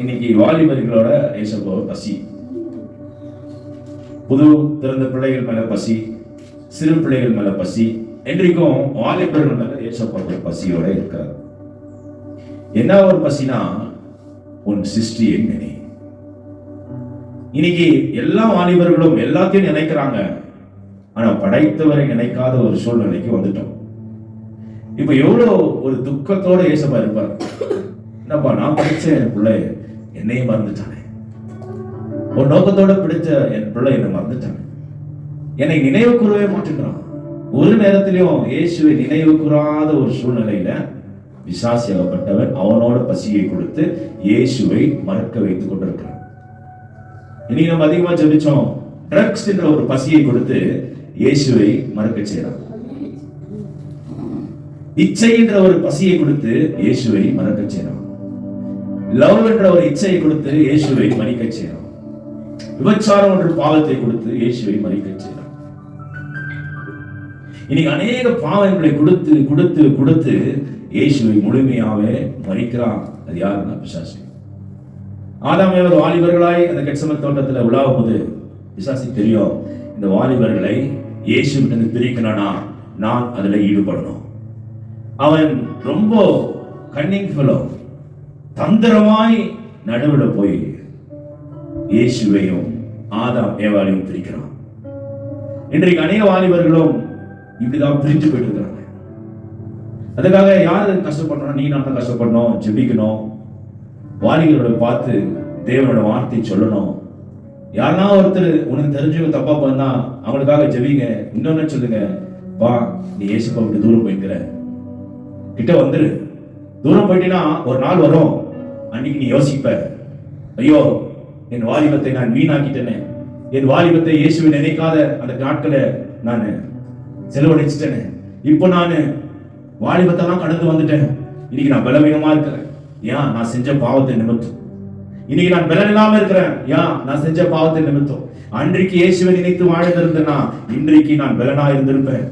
இன்னைக்கு வாலிபர்களோட ஏசப்பா பசி, புது பிறந்த பிள்ளைகள் மேல பசி, சிறு பிள்ளைகள் மேல பசி, என்றைக்கும் வாலிபர்கள் மேல ஏசப்பா பசியோட இருக்கிறார். என்ன ஒரு பசினா, உன் சிருஷ்டி எங்கனே. இன்னைக்கு எல்லா வாலிபர்களும் எல்லாத்தையும் நினைக்கிறாங்க, ஆனா படைத்தவரை நினைக்காத ஒரு சூழ்நிலைக்கு வந்துட்டோம். இப்ப எவ்வளவு ஒரு துக்கத்தோட ஏசப்பா இருப்பார். என்னப்பா, நான் பிடிச்ச என் பிள்ளை என்னையும் மறந்துட்டானே, ஒரு நோக்கத்தோட பிடிச்ச என் பிள்ளை என்னை மறந்துட்டானே, என்னை நினைவு கூறவே மாட்டேங்கிறான். ஒரு நேரத்திலையும் இயேசுவை நினைவு கூறாத ஒரு சூழ்நிலையில பிசாசியாகப்பட்டவன் அவனோட பசியை கொடுத்து இயேசுவை மறக்க வைத்துக் கொண்டிருக்கிறான். இன்னைக்கு நம்ம அதிகமா ஜெபிச்சோம், ட்ரக்ஸ் என்ற ஒரு பசியை கொடுத்து இயேசுவை மறக்க செய்யறான். இச்சை என்ற ஒரு பசியை கொடுத்து இயேசுவை மறக்க செய்யறான். லவ் என்ற ஒரு இச்சையை கொடுத்து இயேசுவை மறிக்க செய்யறான். விபச்சாரம் என்ற பாவத்தை கொடுத்து இயேசுவை மறிக்க செய்யறான். இன்னைக்கு அநேக பாவங்களை கொடுத்து கொடுத்து கொடுத்து இயேசுவை முழுமையாவே மறிக்கிறான். அது யாருன்னா பிசாசு. ஆதாம் ஏவாள் வாலிபர்களாய் அந்த கெத்செமனே தோட்டத்தில் உலாவும் போது பிசாசு தெரியும், இந்த வாலிபர்களை இயேசுவிட்டு பிரிக்கணும்னா நான் அதுல ஈடுபடணும். அவன் ரொம்ப கன்னிங் ஃபெலோ, தந்திரமாய் நடுவுல போய் இயேசுவையும் ஆதாம் ஏவாளையும் பிரிக்கிறான். இன்றைக்கு அநேக வாலிபர்களும் இப்படிதான் பிரிஞ்சு போயிட்டு இருக்கிறாங்க. அதுக்காக யாரு கஷ்டப்படணும்? நீ நான் தான் கஷ்டப்படணும், ஜெபிக்கணும், வாலிபர்களை பார்த்து தேவனோட வார்த்தை சொல்லணும். யாருன்னா ஒருத்தர் உனக்கு தெரிஞ்சவங்க தப்பா பண்ணா அவங்களுக்காக ஜெபிங்க. இன்னொன்னு சொல்லுங்க, பா நீ ஏசப்பா விட்டு தூரம் போய்க்கிற, கிட்ட வந்துரு. தூரம் போயிட்டீங்கன்னா ஒரு நாள் வரும், அன்னைக்கு நீ யோசிப்ப, ஐயோ என் வாலிபத்தை நான் வீணாக்கிட்டேனே, என் வாலிபத்தை இயேசுவை நினைக்காத அந்த நாட்களை நான் செலவழிச்சிட்டேனே, இப்போ நான் வாலிபத்தெல்லாம் கடந்து வந்துட்டேன், இன்னைக்கு நான் பலவீனமா இருக்கிறேன், ஏன் நான் செஞ்ச பாவத்தை நிமித்தம். இன்னைக்கு நான் பலன் இல்லாம இருக்கிறேன், ஏன் நான் செஞ்ச பாவத்தை நிமித்தம். அன்றைக்கு இயேசுவை நினைத்து வாழ்ந்திருந்தேன்னா இன்றைக்கு நான் பலனா இருந்திருப்பேன்.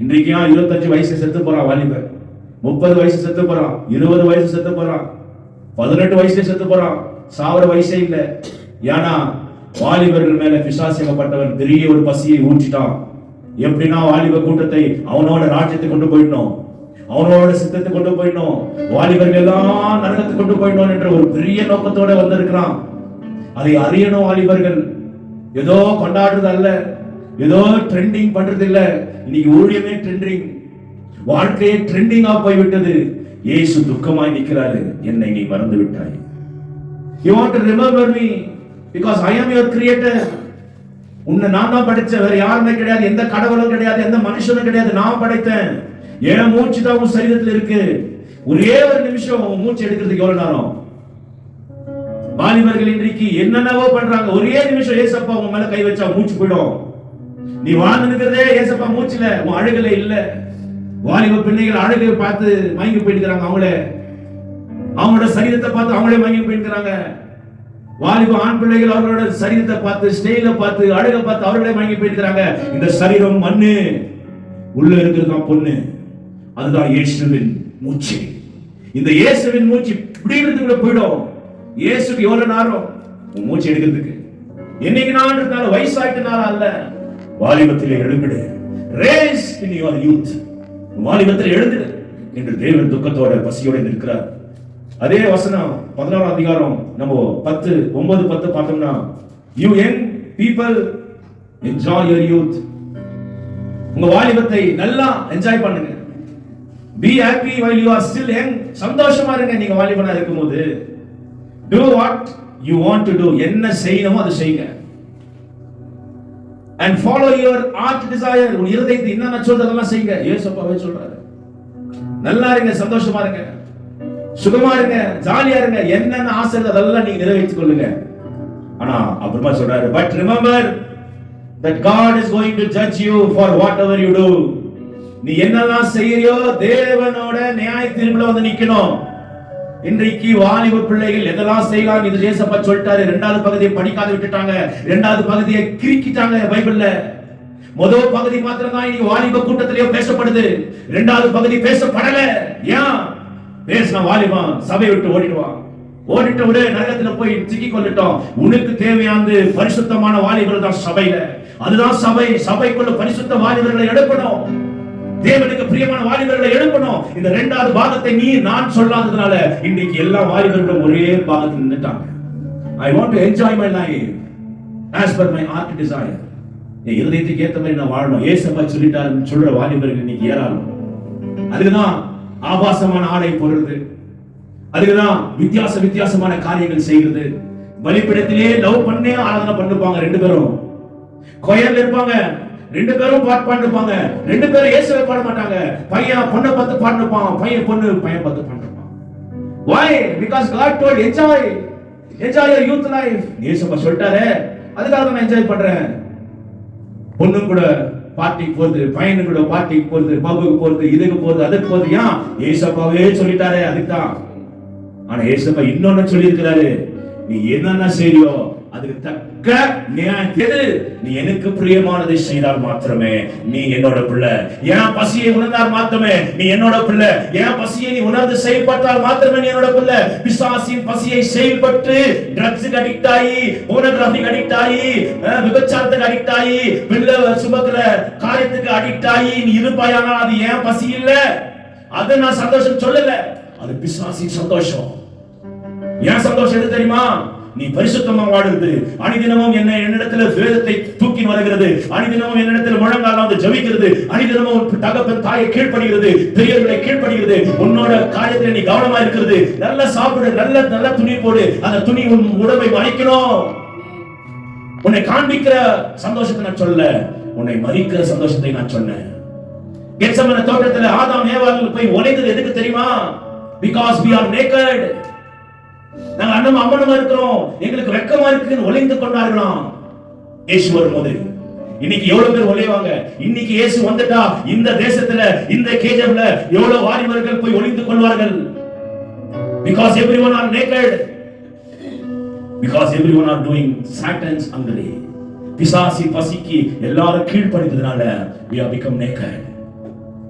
இன்றைக்கு 25 வயசு செத்து போறான் வாலிபர், 30 வயசு செத்து போறான், 20 வயசு செத்து போறான், 18 வயசுல செத்து போறான், சாவர வயசே இல்ல. ஏன்னா வாலிபர்கள் மேல பிசாசியப்பட்டவன் பெரிய ஒரு பசியை ஊற்றிட்டான். எப்படின்னா வாலிப கூட்டத்தை அவனோட ராஜ்யத்தை கொண்டு போயிடணும், அவனோட சித்தத்தை கொண்டு போயிடணும், வாலிபர்கள் எல்லாம் நரகத்தை கொண்டு போயிடணும் என்ற ஒரு பெரிய நோக்கத்தோட வந்திருக்கிறான். அதை அறியணும் வாலிபர்கள். ஏதோ கொண்டாடுறது அல்ல, ஏதோ ட்ரெண்டிங் பண்றது இல்ல. இன்னைக்கு ஊழியமே ட்ரெண்டிங், வாழ்க்கையே ட்ரெண்டிங்கா போய்விட்டது. இயேசு துக்கமாய் நிற்கிறாரு, என்னை நீ மறந்து விட்டாய். You want to remember me because I am your creator. உன்னை நான் தான் படைச்சேன், வேற யாருமே கிடையாது, எந்த கடவுளும் கிடையாது, எந்த மனுஷனும் கிடையாது, நான் படைத்தேன். ஏன் மூச்சு தான் உன் சரீரத்தில் இருக்கு. ஒரே ஒரு நிமிஷம் உன் மூச்சு எடுக்கிறதுக்கு எவ்வளவு நேரம்? வாலிபர்கள் இன்றைக்கு என்னென்னவோ பண்றாங்க. ஒரே நிமிஷம் ஏசப்பா உன் மேல கை வச்சா மூச்சு போயிடும். நீ வாழ்ந்து நிற்கிறதே ஏசப்பா மூச்சுல, உன் அழுகல இல்ல. வாலிப பிள்ளைகள் அழுகை பார்த்து மயங்கி போயிட்டு அவங்களோட சரீரத்தை பார்த்து அவங்களே மயங்கி போயிருக்கிறாங்க. வாலிப ஆண் பிள்ளைகள் அவர்களோட சரீரத்தை பார்த்து, ஸ்டைல பார்த்து, அழக பார்த்து அவர்களே மயங்கி போயிருக்கிறாங்க. இந்த சரீரம் மண்ணு, உள்ள இருக்கிறதுதான் பொண்ணு. அதுதான் இயேசுவின் மூச்சு. இந்த இயேசுவின் மூச்சு இப்படிங்கிறதுக்குள்ள போயிடும். இயேசுக்கு எவ்வளவு நேரம் உன் மூச்சு எடுக்கிறதுக்கு? என்னைக்கு நாள் இருந்தாலும் வயசாயிட்டனால அல்ல, வாலிபத்திலே எழும்பிடு. Race in your youth. வாலிபத்தில் எழுந்திரு என்று தேவன் துக்கத்தோட பசியோட நிற்கிறார். அதே வசனம் 11ஆம் அதிகாரம் நம்ம 9-10 பார்த்தோம்னா, you young people enjoy your youth. உங்க வாலிபத்தை நல்லா என்ஜாய் பண்ணுங்க. be happy while you are still young. சந்தோஷமா இருங்க நீங்க வாலிபனா இருக்கும்போது. do what you want to do. என்ன செய்யணுமோ அதை செய்யுங்க. and follow your heart desire. உன் இருதயத்தை என்ன சொல்றதெல்லாம் செய்யுங்க. இயேசுவே சொல்றாரு, நல்லா இருங்க, சந்தோஷமா இருங்க, சுகமா இருங்க, ஜாலியா இருங்க, என்னென்ன ஆசை அதெல்லாம் நீங்க நிறைவேற்றிக் கொள்ளுங்க. ஆனா அப்புறமா சொல்றாரு, but remember that God is going to judge you for whatever you do. நீ என்னெல்லாம் செய்யறியோ தேவனோட நியாய தீர்ப்புல வந்து நிக்கணும். இன்றைக்கு வாலிப பிள்ளைகள் எதெல்லாம் செய்யலாம் இது ஏசப்பா சொல்லிட்டாரு. 2வது பகுதியை படிக்காத விட்டுட்டாங்க, 2வது பகுதியை கிறுக்கிட்டாங்க பைபிள்ல. முதல் பகுதி மாத்திரம் தான் இன்னைக்கு வாலிப கூட்டத்திலேயே பேசப்படுது, 2வது பகுதி பேசப்படல. ஏன் பேசினா வாலிபன் சபை விட்டு ஓடிடுவான். ஓடிட்டு விடு, நரகத்துல போய் சிக்கிக் கொள்ளட்டும். உனக்கு தேவையானது பரிசுத்தமான வாலிபர்கள் தான் சபையில. அதுதான் சபை. சபைக்குள்ள பரிசுத்த வாலிபர்களை எடுக்கணும். தேவனுக்கு பிரியமான வாலிபர்களை எழுப்பணும். இந்த இரண்டாவது பாகத்தை நீ நான் சொல்லாததுனால இன்னைக்கு எல்லா வாலிபர்களும் ஒரே பாகத்தில் நின்னுட்டாங்க. I want to enjoy my life as per my heart desire. என் இதயத்துக்கு ஏத்த மாதிரி நான் வாழணும். ஏசப்பா சொல்லிட்டாருன்னு சொல்ற வாலிபர்கள் இன்னைக்கு ஏறாலும். அதுக்குதான் ஆபாசமான ஆடை போடுறது, அதுக்குதான் வித்தியாசமான காரியங்கள் செய்கிறது. பலிபீடத்திலே லவ் பண்ணே ஆராதனை பண்ணுவாங்க. ரெண்டு பேரும் கோயில்ல இருப்பாங்க, ரெண்டு பேரும் பாட்டு பாடுவாங்க, ரெண்டு பேரும் இயேசுவை பாட மாட்டாங்க. பையன் பொண்ணை பார்த்து பாடுவான், பையன் பார்த்து பாடுவான். Why? Because God told enjoy your youth life. இயேசுப்பா சொல்லிட்டாரே, அதுக்காக நான் என்ஜாய் பண்றேன். பொண்ணு கூட பார்ட்டிக்கு போறது, பையனு கூட பார்ட்டிக்கு போறது, பப்புக்கு போறது, இதுக்கு போறது, அதுக்கு போறது. ஏன்? இயேசுப்பாவே சொல்லிட்டாரே, அதுதான். ஆனா இயேசுப்பா இன்னொன்னு சொல்லி இருக்கிறாரு, நீ என்னென்ன செய்யோ அதுக்கு தக்க நீ எனக்கு பிரியமானதை செய்தால் மாத்திரமே நீ என்னோட பிள்ளை. என் பசியை உணர்ந்தால் மாத்திரமே நீ என்னோட பிள்ளை. என் பசியை நீ உணர்ந்து செயல்பட்டால் மாத்திரமே நீ என்னோட பிள்ளை. பிசாசின் பசியை செயல்பட்டு ட்ரக்ஸுக்கு அடிக்ட் ஆகி, போனோகிராஃபிக்கு அடிக்ட் ஆகி, விபச்சாரத்துக்கு அடிக்ட் ஆகி, பிள்ளை சுமக்கிற காரியத்துக்கு அடிக்ட் ஆகி நீ இருப்பாயானா அது என் பசி இல்ல. அது நான் சந்தோஷம் சொல்லல, அது பிசாசின் சந்தோஷம். ஏன் சந்தோஷம் எது தெரியுமா? நீ பரிசுத்தமா வாழ்றது. அணிதினமும் என்னிடத்துல வேதத்தை தூக்கி வருகிறது, அணிதினமும் என்னிடத்துல முழங்கால வந்து ஜெபிக்கிறது, அணிதினமும் தகப்பன் தாயை கீழ்ப்படுகிறது, பெரியவர்களை கீழ்ப்படுகிறது, உன்னோட காரியத்துல நீ கவனமா இருக்கிறது. நல்லா சாப்பிடு, நல்ல துணி போடு, அந்த துணி உன் உடம்பை மறைக்கணும். உன்னை காண்பிக்கிற சந்தோஷத்தை நான் சொல்ல, உன்னை மறிக்கிற சந்தோஷத்தை நான் சொன்னேன். கெத்செமனே தோட்டத்துல ஆதாம் ஏவாள் போய் ஒளிந்தது எதுக்கு தெரியுமா? Because we are naked. நாங்க அண்ணன் அம்மனமா இருக்கிறோம், எங்களுக்கு வெக்கமா இருக்குன்னு ஒளிந்து கொண்டார்களாம். இயேசு வரும்போது இன்னைக்கு எவ்வளவு பேர் ஒளிவாங்க? இன்னைக்கு இயேசு வந்துட்டா இந்த தேசத்துல, இந்த கேஜப்ல எவ்வளவு வாலிபர்கள் போய் ஒளிந்து கொள்வார்கள்? Because everyone are naked. Because everyone are doing Satan's hungry. பிசாசி பசிக்கு எல்லாரும் கீழ்ப்படிந்ததுனால we have become naked.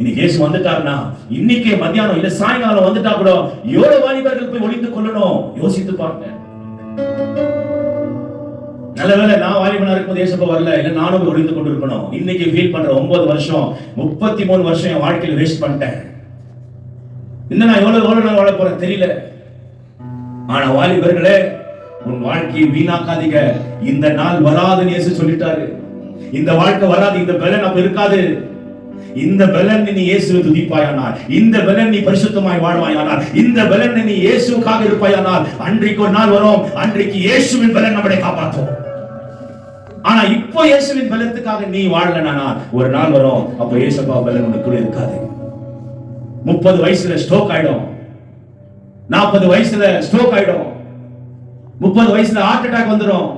இன்னைக்கு இயேசு வந்துட்டாருன்னா, இன்னைக்கு மத்தியானம் இல்ல சாயங்காலம் வந்துட்டா கூட எவ்வளவு வாலிபர்கள் போய் ஒளிந்து கொள்ளணும்? யோசித்து பாருங்க. நல்லவேளை நான் வாலிபனா இருக்கும்போது இயேசுப்பா வரல, இல்ல நானும் ஒளிந்து கொண்டு இருக்கணும். இன்னைக்கு ஃபீல் பண்ற 9 வருஷம் 33 வருஷம் என் வாழ்க்கையில வேஸ்ட் பண்ணிட்டேன். இன்னும் நான் எவ்வளவு நாள் வாழ போறேன் தெரியல. ஆனா வாலிபர்களே, உன் வாழ்க்கையை வீணாக்காதீங்க. இந்த நாள் வராதுன்னு இயேசு சொல்லிட்டாரு. இந்த வாழ்க்கை வராது, இந்த பலன் அப்ப இருக்காது. இந்த பலன் நீ இயேசுவை துதிப்பாயானால், இந்த பலன் நீ பரிசுத்தமாய் வாழ்வாயானால், இந்த பலன் நீ இயேசுவுக்காக இருப்பாயானால், அன்றைக்கு ஒரு நாள் வரும், அன்றைக்கு இயேசுவின் பலன் நம்மை காப்பாற்றும். ஆனா இப்போ இயேசுவின் பலத்துக்காக நீ வாழலனா ஒரு நாள் வரும், அப்ப இயேசுப்பா பலன் உனக்குள்ள இருக்காது. 30 வயசுல ஸ்ட்ரோக் ஆயிடும், 40 வயசுல ஸ்ட்ரோக் ஆயிடும், 30 வயசுல ஹார்ட் அட்டாக் வந்துடும்,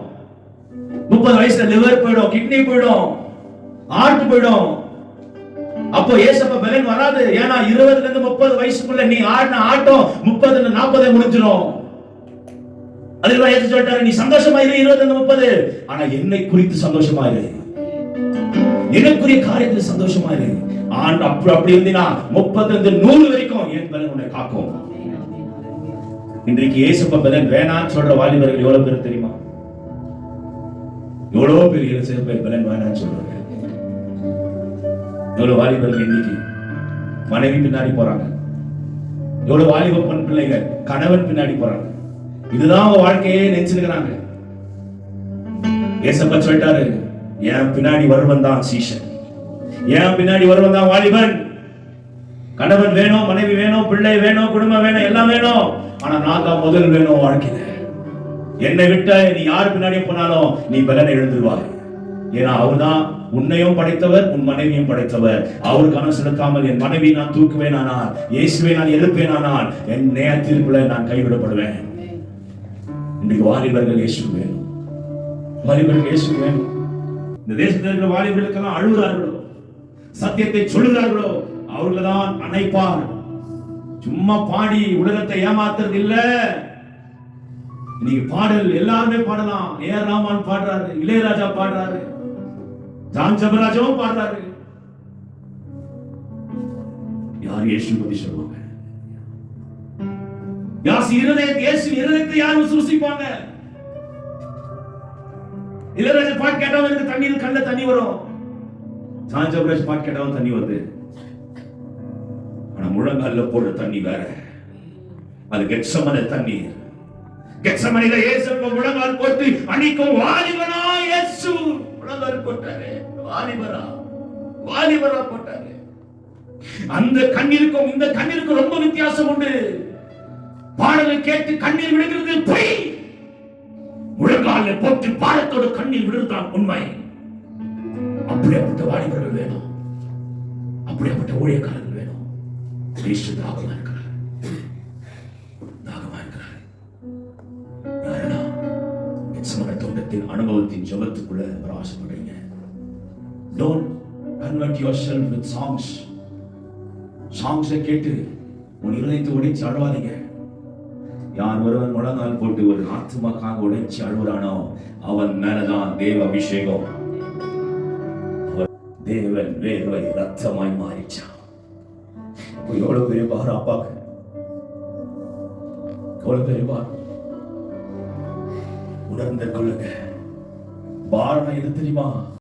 30 வயசுல லிவர் போயிடும், கிட்னி போயிடும், ஹார்ட் போயிடும். அப்போ இயேசுப்பா பலன் வராது. ஏன்னா 20ல இருந்து 30 வயசுக்குள்ள நீ ஆடின ஆட்டம் 30 40 முடிஞ்சிரும். அதுல இயேசு சொல்றாரு, நீ சந்தோஷமா இரு 20ல இருந்து 30, ஆனா என்னை குறித்து சந்தோஷமா இரு, எனக்குரிய காரியத்துல சந்தோஷமா இரு. ஆண்டு அப்படி இருந்தினா 30 இருந்து 100 வரைக்கும் என் பலன் உன்னை காக்கும். இன்றைக்கு இயேசுப்பா பலன் வேணான்னு சொல்ற வாலிபர்கள் எவ்வளவு பேர் தெரியுமா? எவ்வளவு பேர் பலன் வேணான்னு சொல்றாங்க. எவ்வளவு வாலிபர்கள் இன்னைக்கு மனைவி பின்னாடி போறாங்க, எவ்வளவு வாலிப பெண் பிள்ளைகள் கணவன் பின்னாடி போறாங்க. இதுதான் அவங்க வாழ்க்கையே நினைச்சிருக்கிறாங்க. ஏசப்பா சொல்லிட்டாரு, என் பின்னாடி வருவன் தான் சீஷன், என் பின்னாடி வருவன் தான் வாலிபன். கணவன் வேணும், மனைவி வேணும், பிள்ளை வேணும், குடும்பம் வேணும், எல்லாம் வேணும். ஆனா நான் தான் முதல் வேணும் வாழ்க்கையில. என்னை விட்ட நீ யாரு பின்னாடியே போனாலும் நீ பலனை எழுந்துருவாய். ஏன்னா அவர்தான் உன்னையும் படைத்தவர், உன் மனைவியும் படைத்தவர். அவர் கனம் செலுத்தாமல் என் மனைவி நான் தூக்குவேன் ஆனால், இயேசுவை நான் எழுப்பேன் ஆனால், என் நேரத்திற்குள்ள நான் கைவிடப்படுவேன். இன்றைக்கு வாலிபர்கள் இயேசு வேணும், வாலிபர்கள் இயேசு வேணும். இந்த தேசத்தில் இருக்கிற வாலிபர்களுக்கெல்லாம் அழுகிறார்களோ, சத்தியத்தை சொல்லுகிறார்களோ, அவர்கள் தான் அணைப்பார். சும்மா பாடி உலகத்தை ஏமாத்துறது இல்ல. இன்னைக்கு பாடல் எல்லாருமே பாடலாம். ஏஆர் ரஹ்மான் பாடுறாரு, இளையராஜா பாடுறாரு, ஜான் ஜபராஜாவும் பாடுறாரு. யார் இயேசு பத்தி சொல்லுவாங்க? இயேசு இருதயத்தை யாரும் சுருசிப்பாங்க. இளையராஜா பாட்டு கேட்டவன் எனக்கு தண்ணீர் கண்ட தண்ணி வரும். சாஞ்சபிரேஷ் பாட்டு கேட்டவன் தண்ணி வருது. ஆனா முழங்கால போடுற தண்ணி வேற. அது கெத்சமனே தண்ணீர். கெத்சமனில இயேசு முழங்கால் போட்டு அணிக்கும் வாலிபனா இயேசு முழங்கால் போட்டாரு. வாலிபரா போட்டாரு. அந்த கண்ணீருக்கும் இந்த கண்ணீருக்கும் ரொம்ப வித்தியாசம் உண்டு. பாடலை கேட்டு கண்ணீர் விடுகிறது பொய். முழங்கால போட்டு பாடத்தோடு கண்ணீர் விடுறதுதான் உண்மை. அப்படியாப்பட்ட வாலிபர்கள் வேணும். அப்படியாப்பட்ட ஊழியக்காரர்கள் வேணும். இயேசு தாகமா இருக்கிறார். யாரா கெத்சமனே தோட்டத்தின் அனுபவத்தின் ஜெபத்துக்குள்ள வர ஆசைப்படுறீங்க? Don't convert yourself with songs. சாங்ஸை கேட்டு உன் இருதயத்தை உடைச்சு அழுவாதீங்க. யார் ஒருவன் முழங்கால் போட்டு ஒரு ஆத்மாக்காக உடைச்சு அழுவுறானோ அவன் மேலதான் தேவ அபிஷேகம். தேவன் வேர்வை ரத்தமாய் மாறிச்சான். எவ்வளவு பெரிய பாரம் அப்பாக்கு, எவ்வளவு பெரிய பாரம். உணர்ந்து கொள்ளுங்க. பாரம் எது தெரியுமா?